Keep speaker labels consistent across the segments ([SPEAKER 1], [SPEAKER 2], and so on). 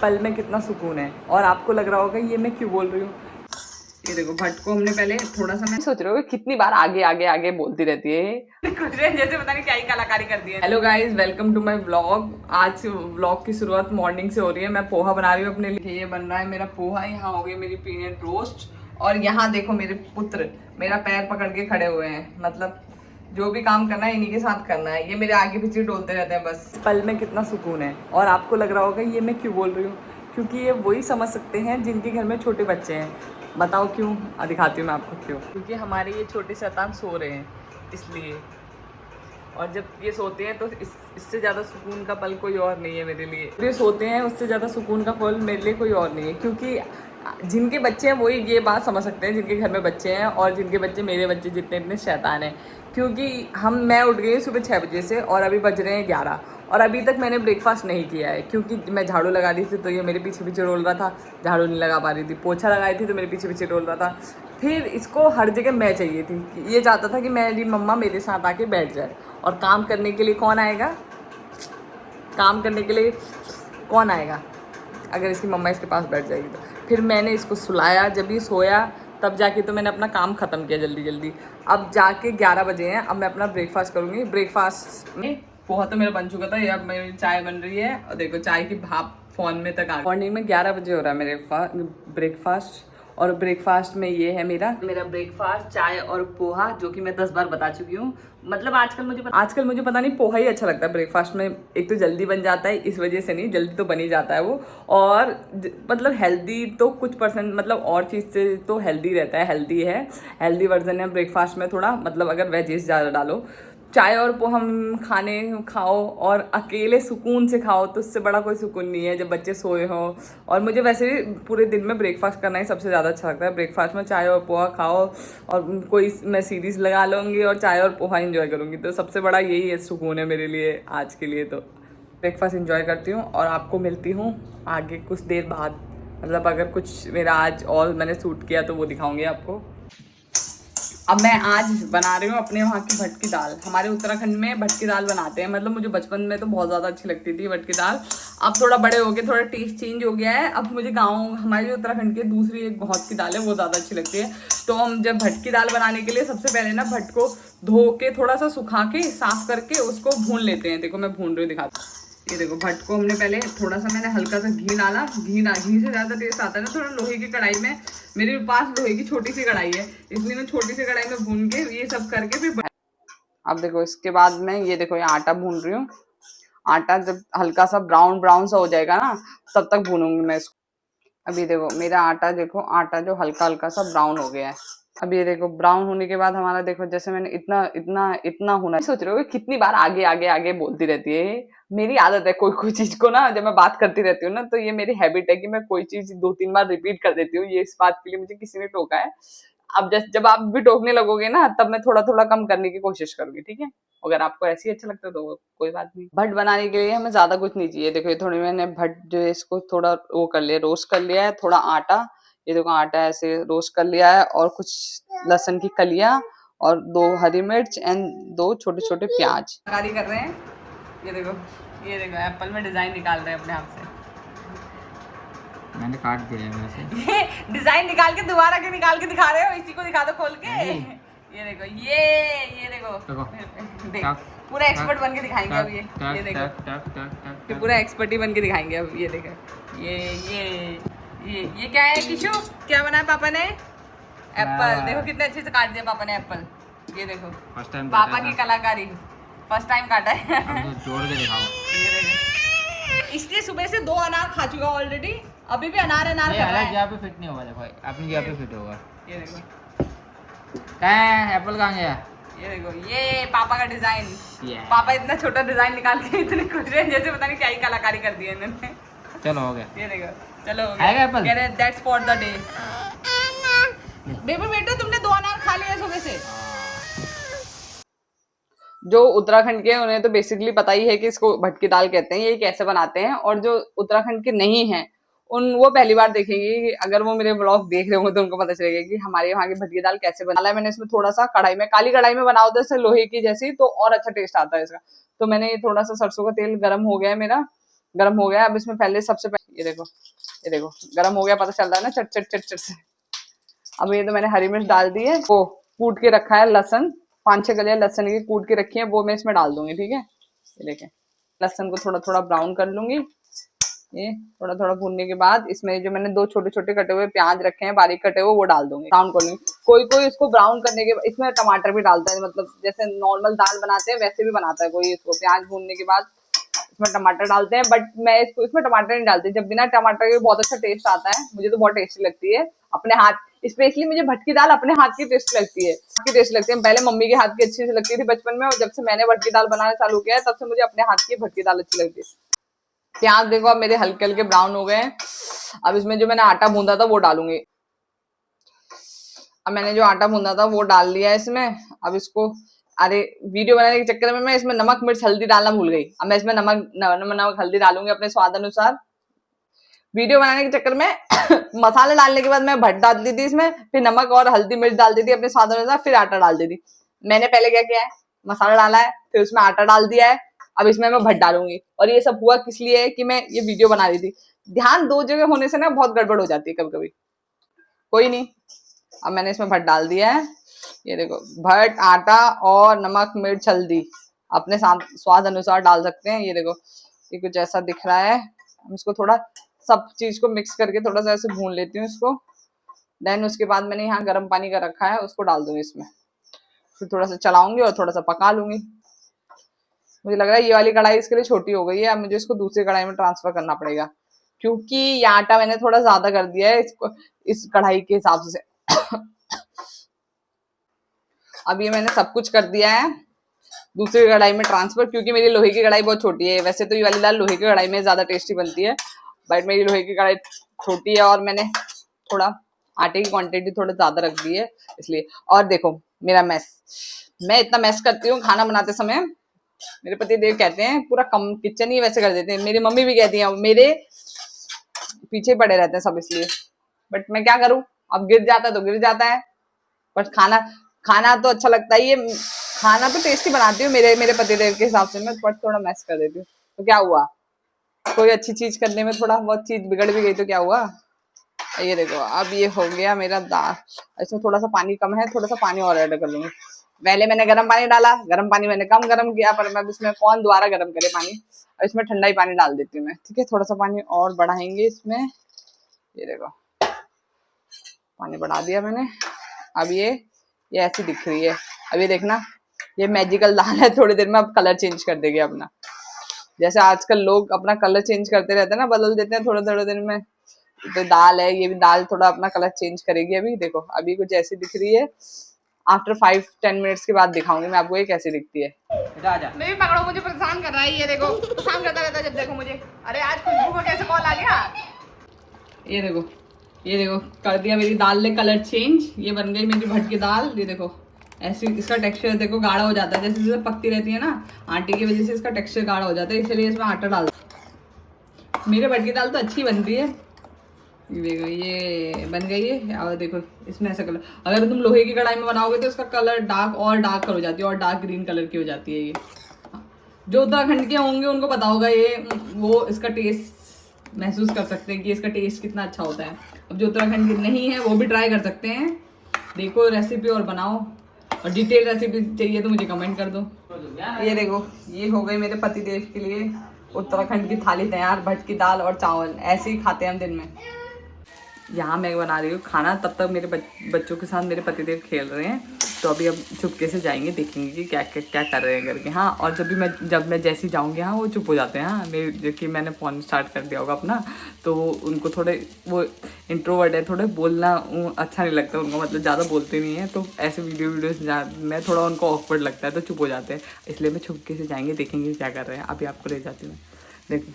[SPEAKER 1] पल में कितना सुकून है। और आपको लग रहा होगा ये मैं क्यों बोल रही हूँ। ये देखो भट्ट को हमने पहले थोड़ा सा, मैं सोच रही हूँ कितनी बार आगे आगे आगे बोलती रहती है कुछ जैसे पता नहीं क्या ही कलाकारी कर दी है। Hello guys, welcome to my vlog. आज व्लॉग की शुरुआत मॉर्निंग से हो रही है। मैं पोहा बना रही हूँ अपने लिए। ये बन रहा है मेरा पोहा, यहाँ हो गई मेरी पीनट रोस्ट, और यहाँ देखो मेरे पुत्र मेरा पैर पकड़ के खड़े हुए हैं। मतलब जो भी काम करना है इन्हीं के साथ करना है। ये मेरे आगे पीछे डोलते रहते हैं बस। पल में कितना सुकून है। और आपको लग रहा होगा ये मैं क्यों बोल रही हूँ, क्योंकि ये वही समझ सकते हैं जिनके घर में छोटे बच्चे हैं। बताओ क्यों? दिखाती हूँ मैं आपको क्यों। क्योंकि हमारे ये छोटे शैतान सो रहे हैं इसलिए। और जब ये सोते हैं तो इससे ज़्यादा सुकून का पल कोई और नहीं है मेरे लिए। ये सोते हैं उससे ज़्यादा सुकून का पल मेरे लिए कोई और नहीं है। क्योंकि जिनके बच्चे हैं वही ये बात समझ सकते हैं, जिनके घर में बच्चे हैं और जिनके बच्चे मेरे बच्चे जितने इतने शैतान हैं। क्योंकि मैं उठ गई सुबह 6 बजे से और अभी बज रहे हैं 11, और अभी तक मैंने ब्रेकफास्ट नहीं किया है। क्योंकि मैं झाड़ू लगा रही थी तो ये मेरे पीछे पीछे रोल रहा था, झाड़ू नहीं लगा पा रही थी। पोछा लगाई थी तो मेरे पीछे पीछे रोल रहा था। फिर इसको हर जगह मैं चाहिए थी, ये चाहता था कि मेरी मम्मा मेरे साथ आके बैठ जाए। और काम करने के लिए कौन आएगा? काम करने के लिए कौन आएगा अगर इसकी मम्मा इसके पास बैठ जाएगी तो? फिर मैंने इसको सुलाया, जब ये सोया तब जाके तो मैंने अपना काम ख़त्म किया जल्दी जल्दी। अब जाके 11 बजे हैं, अब मैं अपना ब्रेकफास्ट करूँगी। ब्रेकफास्ट में पोहा तो मेरा बन चुका था, ये अब मेरी चाय बन रही है और देखो चाय की भाप फ़ोन में तक आ गई। मॉर्निंग में 11 बजे हो रहा है मेरे ब्रेकफास्ट। और ब्रेकफास्ट में ये है मेरा ब्रेकफास्ट, चाय और पोहा, जो कि मैं 10 बार बता चुकी हूँ। मतलब आजकल मुझे पता नहीं पोहा ही अच्छा लगता है ब्रेकफास्ट में। एक तो जल्दी बन जाता है, इस वजह से नहीं, जल्दी तो बन ही जाता है वो। और मतलब हेल्दी तो कुछ परसेंट, मतलब और चीज़ से तो हेल्दी रहता है, हेल्दी है, हेल्दी वर्जन है ब्रेकफास्ट में थोड़ा। मतलब अगर वेजेस ज़्यादा डालो। चाय और पोहा खाओ और अकेले सुकून से खाओ तो उससे बड़ा कोई सुकून नहीं है, जब बच्चे सोए हो। और मुझे वैसे भी पूरे दिन में ब्रेकफास्ट करना ही सबसे ज़्यादा अच्छा लगता है। ब्रेकफास्ट में चाय और पोहा खाओ और कोई मैं सीरीज़ लगा लूँगी और चाय और पोहा एंजॉय करूँगी, तो सबसे बड़ा यही है सुकून है मेरे लिए आज के लिए। तो ब्रेकफास्ट एंजॉय करती हूँ और आपको मिलती हूँ आगे कुछ देर बाद। मतलब अगर कुछ मेरा आज और मैंने शूट किया तो वो दिखाऊँगी आपको। अब मैं आज बना रही हूँ अपने वहाँ की भटकी दाल। हमारे उत्तराखंड में भटकी दाल बनाते हैं। मतलब मुझे बचपन में तो बहुत ज़्यादा अच्छी लगती थी भटकी दाल। अब थोड़ा बड़े हो गए, थोड़ा टेस्ट चेंज हो गया है। अब मुझे हमारे उत्तराखंड की दूसरी एक बहुत की दाल है, वो ज़्यादा अच्छी लगती है। तो हम जब भटकी दाल बनाने के लिए सबसे पहले ना भट को धो के थोड़ा सा सुखा के साफ करके उसको भून लेते हैं। देखो मैं भून रही हूँ, दिखाती हूँ। ये देखो भट को हमने पहले थोड़ा सा, मैंने हल्का सा घी डाला। घी से ज़्यादा टेस्ट आता है ना थोड़ा लोहे की कढ़ाई में। मेरे पास लोहे की छोटी सी कढ़ाई है, इसलिए मैं छोटी सी कढ़ाई में भून के ये सब करके फिर। अब देखो इसके बाद में ये देखो ये आटा भून रही हूँ। आटा जब हल्का सा ब्राउन ब्राउन सा हो जाएगा ना, तब तक भूनूंगी मैं इसको। अभी देखो मेरा आटा, देखो आटा जो हल्का हल्का सा ब्राउन हो गया है। अब ये देखो ब्राउन होने के बाद हमारा, देखो जैसे मैंने इतना इतना इतना होना, सोच रहे हो कितनी बार आगे आगे आगे बोलती रहती है। मेरी आदत है कोई कोई चीज को ना, जब मैं बात करती रहती हूँ ना, तो ये मेरी हैबिट है कि मैं कोई चीज 2-3 बार रिपीट कर देती हूँ। ये इस बात के लिए मुझे किसी ने टोका है। अब जब आप भी टोकने लगोगे ना, तब मैं थोड़ा थोड़ा कम करने की कोशिश करूंगी, ठीक है? अगर आपको ऐसे ही अच्छा लगता है तो कोई बात नहीं। भट बनाने के लिए हमें ज्यादा कुछ नहीं चाहिए। देखो ये थोड़ी मैंने भट जो है इसको थोड़ा वो कर लिया, रोस्ट कर लिया है। थोड़ा आटा, ये देखो आटा ऐसे रोस्ट कर लिया है, और कुछ लहसुन की कलियां और 2 हरी मिर्च एंड 2 छोटे छोटे प्याज तैयारी कर रहे हैं। ये देखो एप्पल में डिजाइन निकाल रहे हैं अपने हाथ से।
[SPEAKER 2] मैंने काट दिया है वैसे।
[SPEAKER 1] ये डिजाइन निकाल के दोबारा के निकाल के दिखा रहे हो, इसी को दिखा दो खोल के। ये देखो ये देखो पूरा एक्सपर्ट बन के दिखाएंगे अब ये देखो पूरा एक्सपर्ट ही बन के दिखाएंगे अब। ये देखो ये क्या है किशु, क्या बनाया पापा ने? एप्पल। देखो कितने अच्छे से काट दिया पापा ने एप्पल। ये देखो
[SPEAKER 2] फर्स्ट टाइम
[SPEAKER 1] पापा की कलाकारी, फर्स्ट टाइम काटा है।
[SPEAKER 2] जोड़ के दिखाओ।
[SPEAKER 1] ये देखो, इसलिए सुबह से 2 अनार खा चुका ऑलरेडी, अभी भी अनार कर रहा है।
[SPEAKER 2] जगह पे फिट नहीं होगा, देखो अपनी जगह पे फिट होगा।
[SPEAKER 1] ये देखो
[SPEAKER 2] कहाँ है एप्पल, कहाँ गया?
[SPEAKER 1] ये देखो ये पापा का डिजाइन। पापा इतना छोटा डिजाइन निकाल के इतने खुश हैं जैसे पता नहीं क्या ही कलाकारी कर दी है इन्होंने।
[SPEAKER 2] चलो हो गया।
[SPEAKER 1] ये देखो चलो हो
[SPEAKER 2] गया एप्पल।
[SPEAKER 1] कह रहे that's for the day. Baby बेटा तुमने 2 अनार खा लिए सुबह से। जो उत्तराखंड के हैं उन्हें तो बेसिकली पता ही है कि इसको भटकी दाल कहते हैं, ये कैसे बनाते हैं। और जो उत्तराखंड के नहीं हैं वो पहली बार देखेंगे। अगर वो मेरे ब्लॉग देख रहे होंगे तो उनको पता चलेगा कि हमारे यहाँ की भटकी दाल कैसे बनाना है। मैंने इसमें थोड़ा सा काली कढ़ाई में बनाओ तो लोहे की जैसी, तो और अच्छा टेस्ट आता है इसका। तो मैंने ये थोड़ा सा, सरसों का तेल गर्म हो गया है मेरा, गर्म हो गया। अब इसमें पहले सबसे पहले ये देखो गरम हो गया, पता चल रहा है ना चट चट चट चट से। अब ये तो मैंने हरी मिर्च डाल दी है, वो कूट के रखा है लहसुन, 5-6 कलियां लहसुन की कूट के रखी है, वो मैं इसमें डाल दूंगी। ठीक है, ये देखें लहसुन को थोड़ा थोड़ा ब्राउन कर लूंगी। ये थोड़ा थोड़ा भूनने के बाद इसमें जो मैंने 2 छोटे छोटे कटे हुए प्याज रखे हैं बारीक कटे हुए, वो डाल दूंगी, ब्राउन कर लूंगी। कोई कोई इसको ब्राउन करने के बाद इसमें टमाटर भी डालता है, मतलब जैसे नॉर्मल दाल बनाते हैं वैसे भी बनाता है कोई। इसको प्याज भूनने के बाद इसमें टमाटर डालते हैं, बट मैं इसको इसमें टमाटर नहीं डालती। जब बिना टमाटर के बहुत अच्छा टेस्ट आता है, मुझे तो बहुत टेस्टी लगती है अपने हाथ, स्पेशली मुझे भटकी दाल अपने हाथ की टेस्ट लगती है, पहले मम्मी के हाथ की अच्छी से लगती थी बचपन में, और जब से मैंने भटकी दाल बनाना चालू किया है तब से मुझे अपने हाथ की भटकी दाल अच्छी लगती है। प्याज देखो अब मेरे हल्के हल्के ब्राउन हो गए हैं। अब इसमें जो मैंने आटा भूंदा था वो डालूंगी। अब मैंने जो आटा भूंदा था वो डाल लिया है इसमें। अब इसको, अरे वीडियो बनाने के चक्कर में मैं इसमें नमक मिर्च हल्दी डालना भूल गई। अब मैं इसमें नमक हल्दी डालूंगी अपने स्वाद अनुसार। वीडियो बनाने के चक्कर में मसाले डालने के बाद मैं भट डाल दी थी इसमें, फिर नमक और हल्दी मिर्च डाल दी थी अपने स्वाद अनुसार, फिर आटा डाल दी थी। मैंने पहले क्या किया है, मसाला डाला है, फिर उसमें आटा डाल दिया है, अब इसमें मैं भट डालूंगी। और ये सब हुआ किस लिए है कि मैं ये वीडियो बना रही थी। ध्यान 2 जगह होने से ना बहुत गड़बड़ हो जाती है कभी कभी, कोई नहीं। अब मैंने इसमें भट डाल दिया है, ये देखो भट, आटा और नमक मिर्च हल्दी अपने स्वाद अनुसार डाल सकते हैं। ये देखो ये कुछ ऐसा दिख रहा है। हम इसको थोड़ा सब चीज को मिक्स करके थोड़ा सा ऐसे भून लेती हूँ इसको। देन उसके बाद मैंने यहाँ गर्म पानी का रखा है, उसको डाल दूंगी इसमें, फिर थोड़ा सा चलाऊंगी और थोड़ा सा पका लूंगी। मुझे लग रहा है ये वाली कढ़ाई इसके लिए छोटी हो गई है, अब मुझे इसको दूसरी कढ़ाई में ट्रांसफर करना पड़ेगा, क्योंकि ये आटा मैंने थोड़ा ज्यादा कर दिया है इसको इस कढ़ाई के हिसाब से। अब ये मैंने सब कुछ कर दिया है दूसरी कढ़ाई में ट्रांसफर, क्योंकि मेरी लोहे की कढ़ाई बहुत छोटी है। वैसे तो ये वाली दाल लोहे की कढ़ाई में ज्यादा टेस्टी बनती है, बट मेरी लोहे की कढ़ाई छोटी है और मैंने थोड़ा आटे की क्वांटिटी थोड़ा ज्यादा रख दी है इसलिए। और देखो मेरा मैस, मैं इतना मैस करती हूँ खाना बनाते समय, मेरे पति देव कहते हैं पूरा कम किचन ही वैसे कर देते हैं, मेरी मम्मी भी कहती है मेरे पीछे पड़े रहते हैं सब इसलिए। बट मैं क्या करूं, अब गिर जाता है तो गिर जाता है, बट खाना तो अच्छा लगता ही है, खाना तो टेस्टी बनाती हूँ मेरे पति देव के हिसाब से। मैं थोड़ा मैस कर देती हूँ तो क्या हुआ, कोई अच्छी चीज करने में थोड़ा बहुत चीज बिगड़ भी गई तो क्या हुआ। ये देखो अब ये हो गया मेरा दाल, इसमें थोड़ा सा पानी कम है, थोड़ा सा पानी और ऐड कर लूंगी। पहले मैंने गर्म पानी डाला, गर्म पानी मैंने कम गर्म किया, पर मैं इसमें कौन दोबारा गर्म करे पानी, और इसमें ठंडा ही पानी डाल देती हूँ मैं। ठीक है, थोड़ा सा पानी और बढ़ाएंगे इसमें। ये देखो पानी बढ़ा दिया मैंने। अब ये ऐसी दिख रही है। अब ये देखना, ये मैजिकल दाल है, थोड़ी देर में अब कलर चेंज कर देगी अपना। जैसे आजकल लोग अपना कलर चेंज करते रहते हैं ना, बदल देते हैं थोड़े थोड़े दिन में, तो दाल है, ये भी दाल थोड़ा अपना कलर चेंज करेगी। अभी देखो अभी कुछ ऐसी दिख रही है, आफ्टर 5-10 मिनट्स के बाद दिखाऊंगी मैं आपको ये कैसी दिखती है। मैं भी पकड़ो, मुझे परेशान कर रहा है, ये देखो परेशान करता रहता है जब देखो मुझे। अरे आज खुशबू को कैसे कॉल आ गया। ये देखो कर दिया मेरी दाल ने कलर चेंज, ये बन गई मेरी भटकी दाल। ये देखो ऐसे इसका टेक्सचर देखो गाढ़ा हो जाता है, जैसे जैसे पकती रहती है ना आटे की वजह से इसका टेक्सचर गाढ़ा हो जाता है, इसलिए इसमें आटा डाल। मेरे भटकी दाल तो अच्छी बनती है। ये देखो ये बन गई है। और देखो इसमें ऐसा कलर, अगर तुम लोहे की कढ़ाई में बनाओगे तो इसका कलर डार्क और डार्क हो जाती है, और डार्क ग्रीन कलर की हो जाती है। ये जो उत्तराखंड के होंगे उनको पता होगा, ये वो इसका टेस्ट महसूस कर सकते हैं कि इसका टेस्ट कितना अच्छा होता है। अब जो उत्तराखंड के नहीं है वो भी ट्राई कर सकते हैं, देखो रेसिपी और बनाओ, और डिटेल रेसिपी चाहिए तो मुझे कमेंट कर दो। ये देखो ये हो गई मेरे पति देव के लिए उत्तराखंड की थाली तैयार, भटकी दाल और चावल। ऐसे ही खाते हैं हम दिन में। यहाँ मैं बना रही हूँ खाना, तब तक मेरे बच्चों के साथ मेरे पतिदेव खेल रहे हैं, तो अभी अब चुपके से जाएंगे, देखेंगे कि क्या क्या क्या कर रहे हैं करके। हाँ, और जब मैं जैसे जाऊँगी हाँ वो चुप हो जाते हैं। हाँ मेरे जो कि मैंने फ़ोन स्टार्ट कर दिया होगा अपना, तो उनको थोड़े वो इंट्रोवर्ट है, थोड़े बोलना अच्छा नहीं लगता उनको, मतलब ज़्यादा बोलते नहीं है, तो ऐसे वीडियोज़ में थोड़ा उनको ऑकवर्ड लगता है तो चुप हो जाते हैं, इसलिए मैं चुपके से जाएंगे, देखेंगे क्या कर रहे हैं। अभी आपको ले जाती हूँ। देखो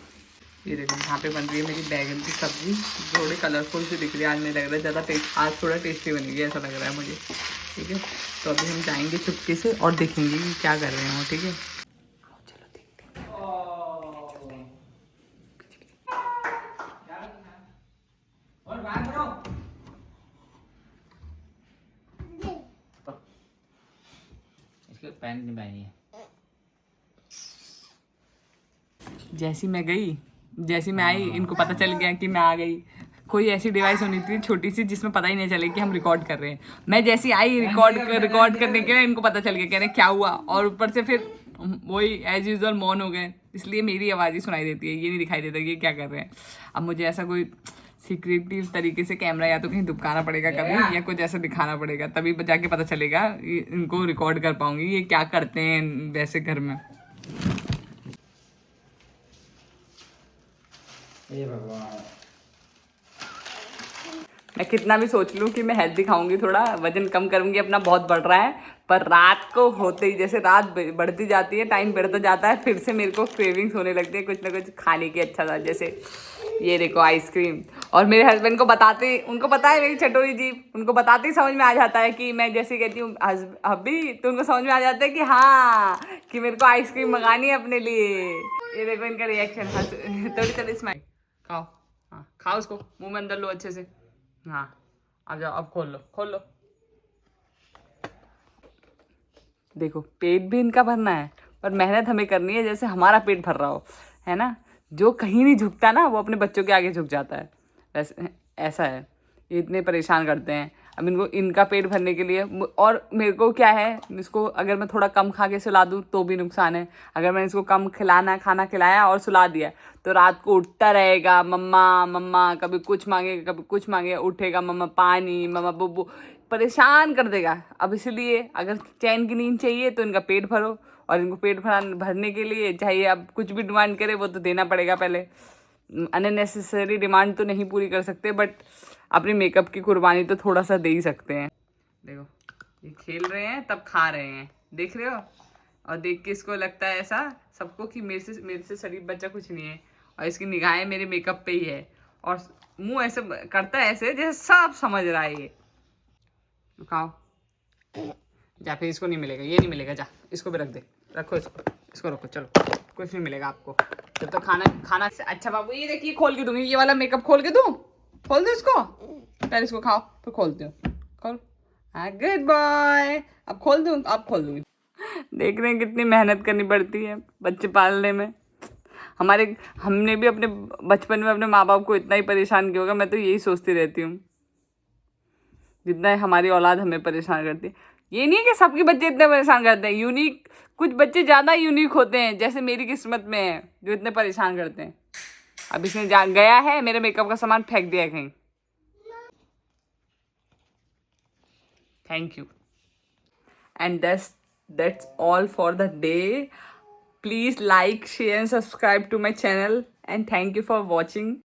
[SPEAKER 1] ये देखो यहाँ पे बन रही है मेरी बैगन की सब्जी, थोड़ी कलरफुल सी दिख रही है। आज नहीं लग रहा है ज़्यादा आज थोड़ा टेस्टी बनेगी ऐसा लग रहा है मुझे। ठीक है, तो अभी हम जाएंगे चुपके से और देखेंगे कि क्या कर रहे हैं वो। ठीक है, चलो देखते हैं।
[SPEAKER 2] इसके पैंट नहीं पहनी है।
[SPEAKER 1] जैसी मैं गई जैसे मैं आई इनको पता चल गया कि मैं आ गई। कोई ऐसी डिवाइस होनी थी छोटी सी जिसमें पता ही नहीं चले कि हम रिकॉर्ड कर रहे हैं। मैं जैसी आई रिकॉर्ड करने के लिए इनको पता चल गया, कह रहे क्या हुआ, और ऊपर से फिर वही एज यूजल मौन हो गए, इसलिए मेरी आवाज़ ही सुनाई देती है, ये नहीं दिखाई देता कि ये क्या कर रहे हैं। अब मुझे ऐसा कोई सीक्रेटिव तरीके से कैमरा या तो कहीं दुबकाना पड़ेगा कभी, या कुछ ऐसा दिखाना पड़ेगा, तभी जाके पता चलेगा, इनको रिकॉर्ड कर पाऊंगी ये क्या करते हैं वैसे घर में।
[SPEAKER 2] हे भगवान,
[SPEAKER 1] मैं कितना भी सोच लूँ कि मैं हेल्थ दिखाऊंगी, थोड़ा वजन कम करूंगी अपना, बहुत बढ़ रहा है, पर रात को होते ही जैसे रात बढ़ती जाती है, टाइम बढ़ता जाता है, फिर से मेरे को क्रेविंग्स होने लगती है कुछ ना कुछ खाने की। अच्छा था जैसे ये देखो आइसक्रीम, और मेरे हस्बैंड को बताते, उनको पता है मेरी चटोरी जी, उनको बताते ही समझ में आ जाता है कि मैं जैसे कहती हूँ अभी, तो उनको समझ में आ जाता है कि हाँ कि मेरे को आइसक्रीम मंगानी है अपने लिए। ये देखो इनका रिएक्शन, थोड़ी थोड़ी स्माइल। खाओ, हाँ खाओ, उसको मुंह में अंदर लो अच्छे से। हाँ अब जाओ, अब खोल लो। देखो पेट भी इनका भरना है, पर मेहनत हमें करनी है जैसे हमारा पेट भर रहा हो, है ना। जो कहीं नहीं झुकता ना वो अपने बच्चों के आगे झुक जाता है, वैसे ऐसा है। ये इतने परेशान करते हैं। अब इनको इनका पेट भरने के लिए, और मेरे को क्या है, इसको अगर मैं थोड़ा कम खा के सुला दूँ तो भी नुकसान है। अगर मैंने इसको कम खाना खिलाया और सुला दिया तो रात को उठता रहेगा, मम्मा मम्मा, कभी कुछ मांगेगा कभी कुछ मांगेगा, उठेगा मम्मा पानी, मम्मा बुब्बू, परेशान कर देगा। अब इसलिए अगर चैन की नींद चाहिए तो इनका पेट भरो, और इनको पेट भरने के लिए चाहिए, अब कुछ भी डिमांड करे वो तो देना पड़ेगा पहले। अननेसेसरी डिमांड तो नहीं पूरी कर सकते, बट अपनी मेकअप की कुर्बानी तो थोड़ा सा दे ही सकते हैं। देखो ये खेल रहे हैं तब खा रहे हैं, देख रहे हो, और देख के इसको लगता है ऐसा सबको कि मेरे से शरीफ बच्चा कुछ नहीं है, और इसकी निगाहें मेरे मेकअप पे ही है, और मुंह ऐसे करता है ऐसे जैसे सब समझ रहा है ये। खाओ जा, फिर इसको नहीं मिलेगा, ये नहीं मिलेगा, जा इसको भी रख दे, रखो इसको रखो, चलो कुछ नहीं मिलेगा आपको जब तक खाना। अच्छा बाबू ये देखिए खोल के दूंगी, ये वाला मेकअप खोल के दूं, खोल दो इसको, पहले इसको खाओ फिर खोलती हूँ, खोल। हाँ गुड बॉय, अब खोल दूँ, अब खोल दूंगी। देख रहे हैं कितनी मेहनत करनी पड़ती है बच्चे पालने में। हमने भी अपने बचपन में अपने माँ बाप को इतना ही परेशान किया होगा, मैं तो यही सोचती रहती हूँ, जितना हमारी औलाद हमें परेशान करती है। ये नहीं है कि सबके बच्चे इतने परेशान करते हैं, यूनिक कुछ बच्चे ज़्यादा यूनिक होते हैं, जैसे मेरी किस्मत में है जो इतने परेशान करते हैं। अब इसने गया है मेरे मेकअप का सामान फेंक दिया है कहीं। Thank you, and that's all for the day. Please like, share and subscribe to my channel, and thank you for watching.